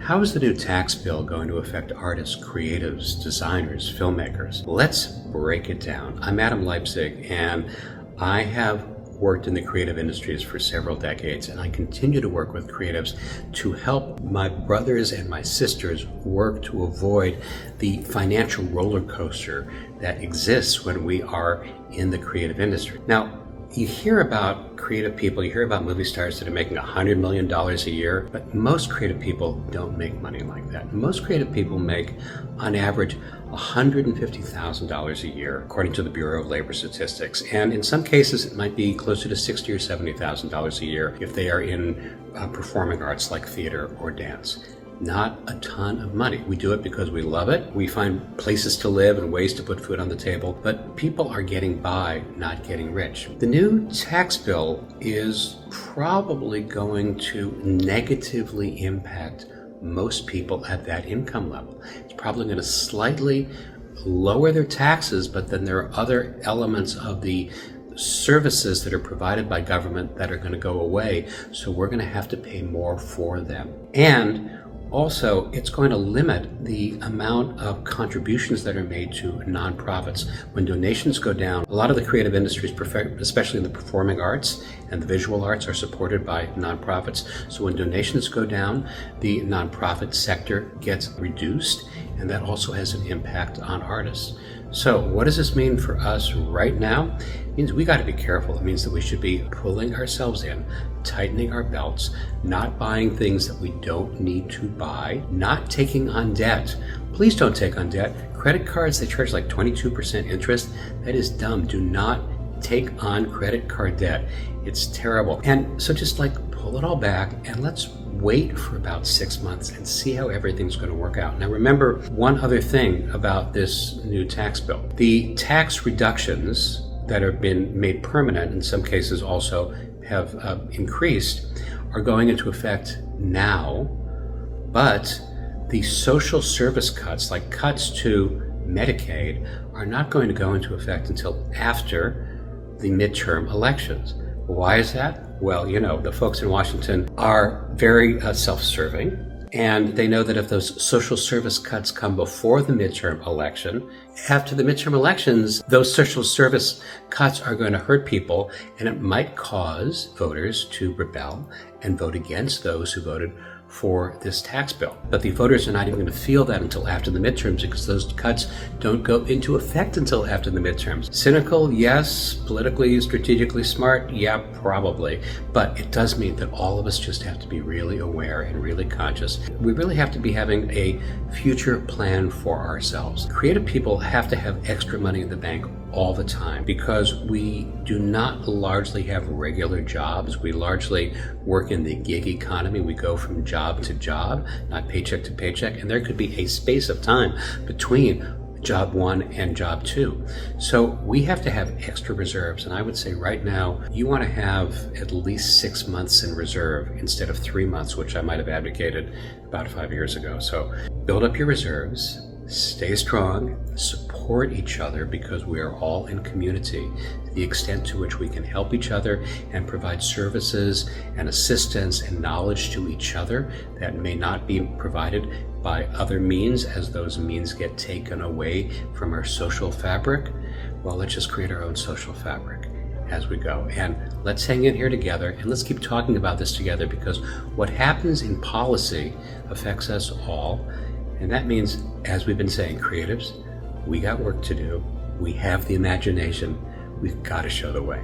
How is the new tax bill going to affect artists, creatives, designers, filmmakers? Let's break it down. I'm Adam Leipzig, and I have worked in the creative industries for several decades, and I continue to work with creatives to help my brothers and my sisters work to avoid the financial roller coaster that exists when we are in the creative industry. Now, you hear about creative people, you hear about movie stars that are making $100 million a year, but most creative people don't make money like that. Most creative people make, on average, $150,000 a year, according to the Bureau of Labor Statistics. And in some cases, it might be closer to $60,000 or $70,000 a year if they are in performing arts like theater or dance. Not a ton of money. We do it because we love it. We find places to live and ways to put food on the table, but people are getting by, not getting rich. The new tax bill is probably going to negatively impact most people at that income level. It's probably going to slightly lower their taxes, but then there are other elements of the services that are provided by government that are going to go away, so we're going to have to pay more for them. And also, it's going to limit the amount of contributions that are made to nonprofits. When donations go down, a lot of the creative industries, especially in the performing arts and the visual arts, are supported by nonprofits. So when donations go down, the nonprofit sector gets reduced, and that also has an impact on artists. So what does this mean for us right now? It means we got to be careful. It means that we should be pulling ourselves in, tightening our belts, not buying things that we don't need to buy, not taking on debt. Please don't take on debt. Credit cards, they charge like 22% interest. That is dumb. Do not take on credit card debt. It's terrible. And so just pull it all back and let's wait for about 6 months and see how everything's going to work out. Now remember one other thing about this new tax bill. The tax reductions that have been made permanent, in some cases also have increased, are going into effect now, but the social service cuts, like cuts to Medicaid, are not going to go into effect until after the midterm elections. Why is that? Well, the folks in Washington are very self-serving, and they know that if those social service cuts come before the midterm election, after the midterm elections, those social service cuts are going to hurt people, and it might cause voters to rebel and vote against those who voted for this tax bill. But the voters are not even going to feel that until after the midterms, because those cuts don't go into effect until after the midterms. Cynical, yes. Politically, strategically smart, yeah, probably. But it does mean that all of us just have to be really aware and really conscious. We really have to be having a future plan for ourselves. Creative people have to have extra money in the bank all the time because we do not largely have regular jobs. We largely work in the gig economy. We go from job to job, not paycheck to paycheck, and there could be a space of time between job one and job two. So we have to have extra reserves, and I would say right now you want to have at least 6 months in reserve instead of 3 months, which I might have advocated about 5 years ago. So build up your reserves, stay strong, support each other, because we are all in community. To the extent to which we can help each other and provide services and assistance and knowledge to each other that may not be provided by other means, as those means get taken away from our social fabric, well, let's just create our own social fabric as we go. And let's hang in here together, and let's keep talking about this together, because what happens in policy affects us all. And that means, as we've been saying, creatives, we got work to do. We have the imagination. We've got to show the way.